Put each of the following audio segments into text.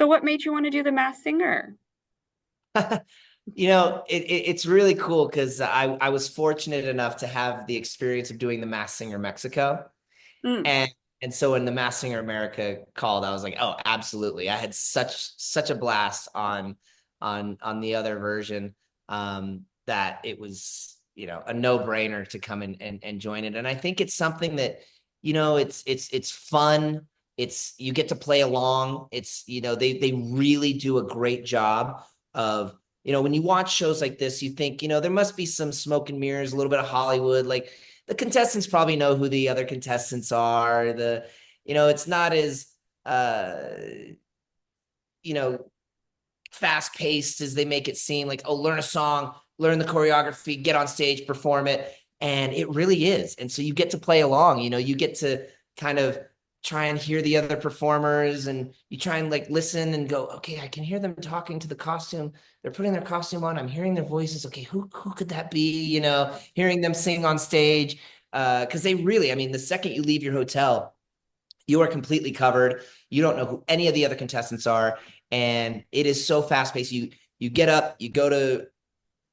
So what made you want to do the Masked Singer? It's really cool because I was fortunate enough to have the experience of doing the Masked Singer Mexico. Mm. And and so when the Masked Singer America called, I was like, oh, absolutely. I had such a blast on the other version, that it was, a no-brainer to come in and join it. And I think it's something that, it's fun. It's you get to play along. It's, they really do a great job of, when you watch shows like this, you think, there must be some smoke and mirrors, a little bit of Hollywood, like the contestants probably know who the other contestants are. It's not as uh, you know, fast paced as they make it seem. Like, oh, learn a song, learn the choreography, get on stage, perform it, and it really is. And so you get to play along. You get to kind of try and hear the other performers, and you try and like listen and go, okay, I can hear them talking to the costume. They're putting their costume on. I'm hearing their voices. Okay, who could that be? Hearing them sing on stage. Because they really, I mean, the second you leave your hotel, you are completely covered. You don't know who any of the other contestants are, and it is so fast paced. You get up, you go to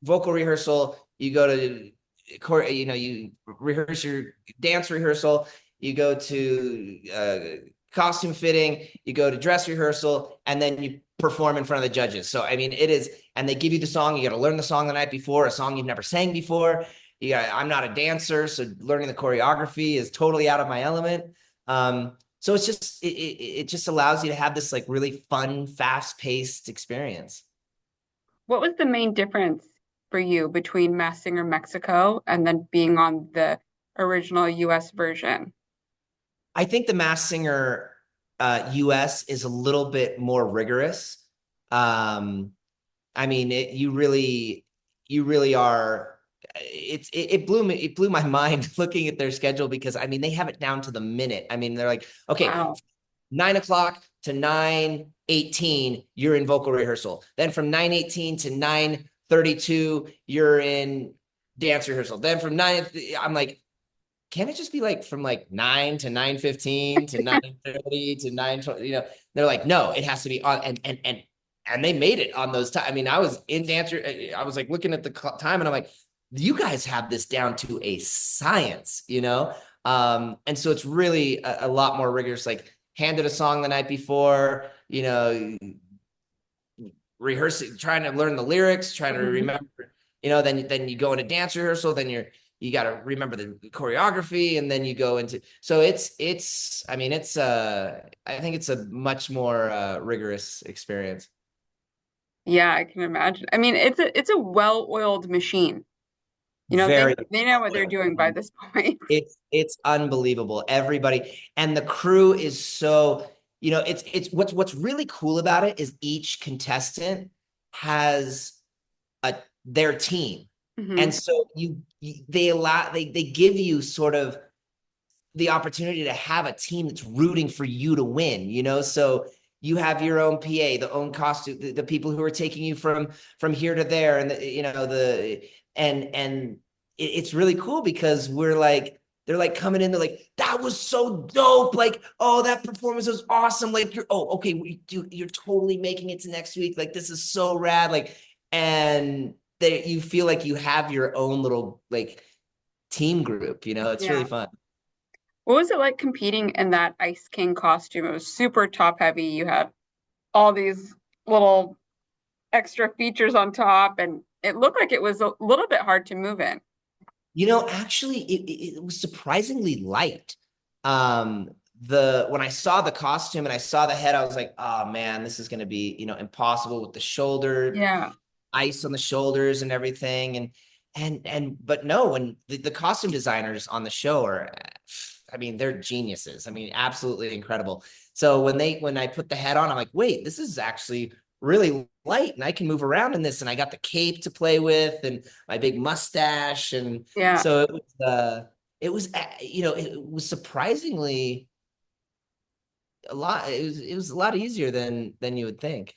vocal rehearsal, you go to you rehearse your dance rehearsal, you go to costume fitting, you go to dress rehearsal, and then you perform in front of the judges. So I mean, it is, and they give you the song. You got to learn the song the night before, a song you've never sang before. I'm not a dancer, so learning the choreography is totally out of my element. So it just allows you to have this like really fun, fast paced experience. What was the main difference for you between Masked Singer Mexico and then being on the original US version? I think the Masked Singer US is a little bit more rigorous. Um, I mean, you really are. It blew my mind looking at their schedule because I mean they have it down to the minute. I mean they're like, okay, Wow. 9 o'clock to 9:18, you're in vocal rehearsal. Then from 9:18 to 9:32, you're in dance rehearsal. Then from nine, I'm like, can't it just be like from like 9 to 9:15 to 9:30 to 9:20? They're like, no, it has to be on, and they made it on those times. I mean, I was in dancer, I was like looking at the time, and I'm like, you guys have this down to a science. And so it's really a lot more rigorous. Like, handed a song the night before, rehearsing, trying to learn the lyrics, trying to Mhm. remember, then you go into dance rehearsal, then you got to remember the choreography, and then you go into, so it's I mean I think it's a much more rigorous experience. Yeah, I can imagine. I mean, it's a well-oiled machine. Very They know what they're doing by this point. it's unbelievable. Everybody, and the crew is so, it's what's really cool about it is each contestant has a their team. And Hmm. so they give you sort of the opportunity to have a team that's rooting for you to win. So you have your own PA, the own costume, the people who are taking you from here to there, and and it's really cool because they're like coming in, they're like, that was so dope, like, oh, that performance was awesome, like, okay, you're totally making it to next week, like, this is so rad, like, and you feel like you have your own little like team group. It's really Yeah. fun. What was it like competing in that Ice King costume? It was super top heavy. You had all these little extra features on top, and it looked like it was a little bit hard to move in. Actually, it was surprisingly light. Um, when I saw the costume and I saw the head, I was like, oh man, this is going to be, impossible with the shoulder, Yeah. ice on the shoulders and everything. But no, when the costume designers on the show are, I mean, they're geniuses. I mean, absolutely incredible. So when I put the head on, I'm like, wait, this is actually really light and I can move around in this. And I got the cape to play with and my big mustache. And Yeah. so it was surprisingly a lot. It was a lot easier than you would think.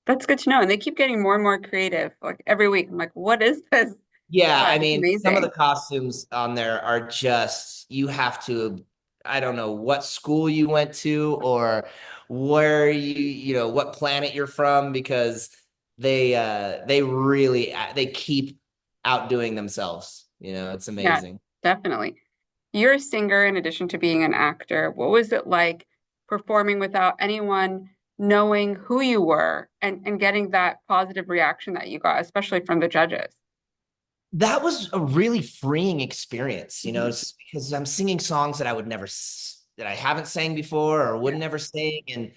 That's good to know. And they keep getting more and more creative. Like every week, I'm like, what is this? Yeah, I It's mean, some of the amazing. costumes on there are just, you have to. I don't know what school you went to or where you know, what planet you're from, because they really they keep outdoing themselves. You know, it's Yeah, amazing. definitely. You're a singer in addition to being an actor. What was it like performing without anyone knowing who you were and getting that positive reaction that you got, especially from the judges? That was a really freeing experience, you know, Hmm. because I'm singing songs that I would never that I haven't sang before or would Yeah. never sing. And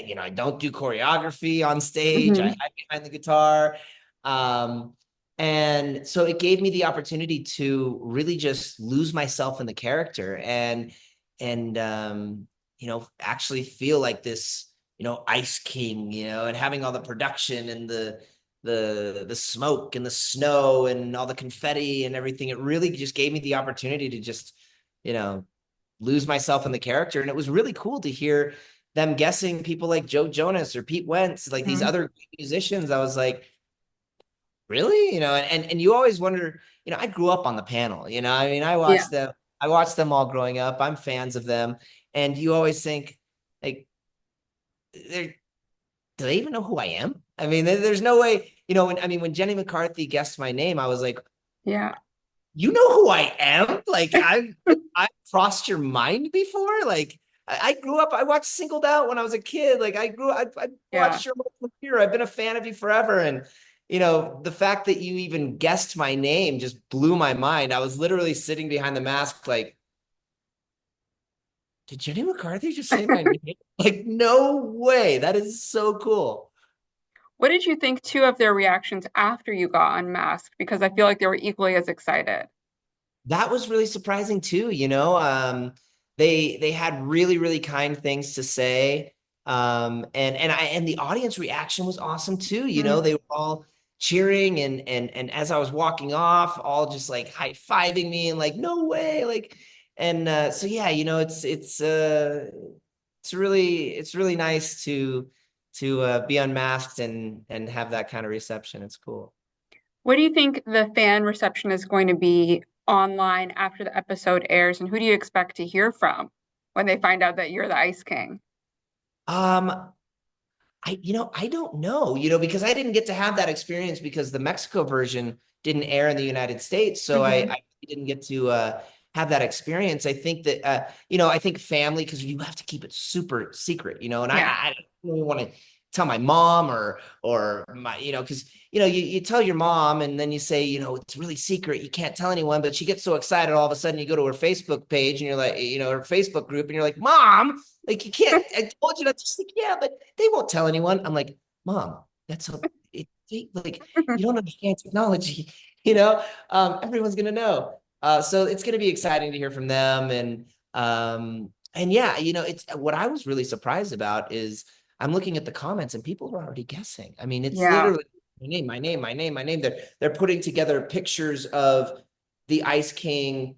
you know, I don't do choreography on stage. I Hmm. hide behind the guitar. Um, and so it gave me the opportunity to really just lose myself in the character and you know, actually feel like this, you know, Ice King, you know, and having all the production and the smoke and the snow and all the confetti and everything. It really just gave me the opportunity to just, you know, lose myself in the character. And it was really cool to hear them guessing people like Joe Jonas or Pete Wentz, like these Hmm. other musicians. I was like, really? You know, and you always wonder, you know, I grew up on the panel, you know, I mean, Yeah. I watched them all growing up. I'm fans of them. And you always think, like, they're do they even know who I am? I mean, there's no way, you know, when Jenny McCarthy guessed my name, I was like, Yeah. you know who I am? Like I've crossed your mind before. Like I grew up, I watched Singled Out when I was a kid. Like I Yeah. watched your career. I've been a fan of you forever. And you know, the fact that you even guessed my name just blew my mind. I was literally sitting behind the mask, like, did Jenny McCarthy just say my name? Like, no way. That is so cool. What did you think too of their reactions after you got unmasked? Because I feel like they were equally as excited. That was really surprising too, you know. They had really kind things to say. And the audience reaction was awesome too. You know, Mhm. they were all cheering and as I was walking off, all just like high-fiving me and like, no way, like, and so yeah, you know, it's really nice to be unmasked and have that kind of reception. It's cool. What do you think the fan reception is going to be online after the episode airs, and who do you expect to hear from when they find out that you're the Ice King? Um, you know, I don't know, you know, because I didn't get to have that experience because the Mexico version didn't air in the United States. So Hmm. I didn't get to have that experience. I think that, you know, I think family, because you have to keep it super secret, you know, and Yeah, I don't really want to tell my mom or my, you know, because, you know, you tell your mom and then you say, you know, it's really secret. You can't tell anyone, but she gets so excited. All of a sudden you go to her Facebook page and you're like, you know, her Facebook group and you're like, Mom, like you can't. I told you not to sleep. Yeah, but they won't tell anyone. I'm like, Mom, that's a like you don't understand technology. You know, everyone's gonna know. So it's gonna be exciting to hear from them, and yeah, you know, it's what I was really surprised about is I'm looking at the comments and people are already guessing. I mean, it's yeah, literally my name, my name, my name, my name. They're putting together pictures of the Ice King,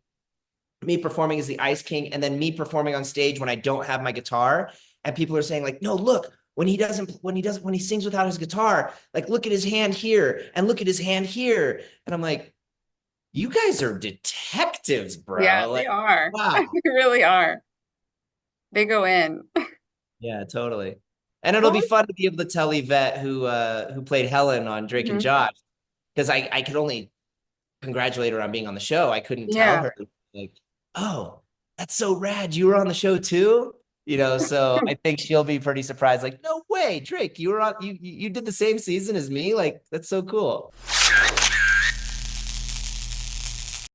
me performing as the Ice King, and then me performing on stage when I don't have my guitar. And people are saying, like, no, look, when he sings without his guitar, like, look at his hand here and look at his hand here. And I'm like, you guys are detectives, yeah, bro. they Like, are. wow. They really are. They go in. Yeah, totally. And it'll What be was, fun to be able to tell Yvette who played Helen on Drake and mhm. Josh, because I could only congratulate her on being on the show. I couldn't tell Yeah. her like, oh, that's so rad. You were on the show too. You know, so I think she'll be pretty surprised. Like, no way, Drake, you were on you did the same season as me. Like, that's so cool.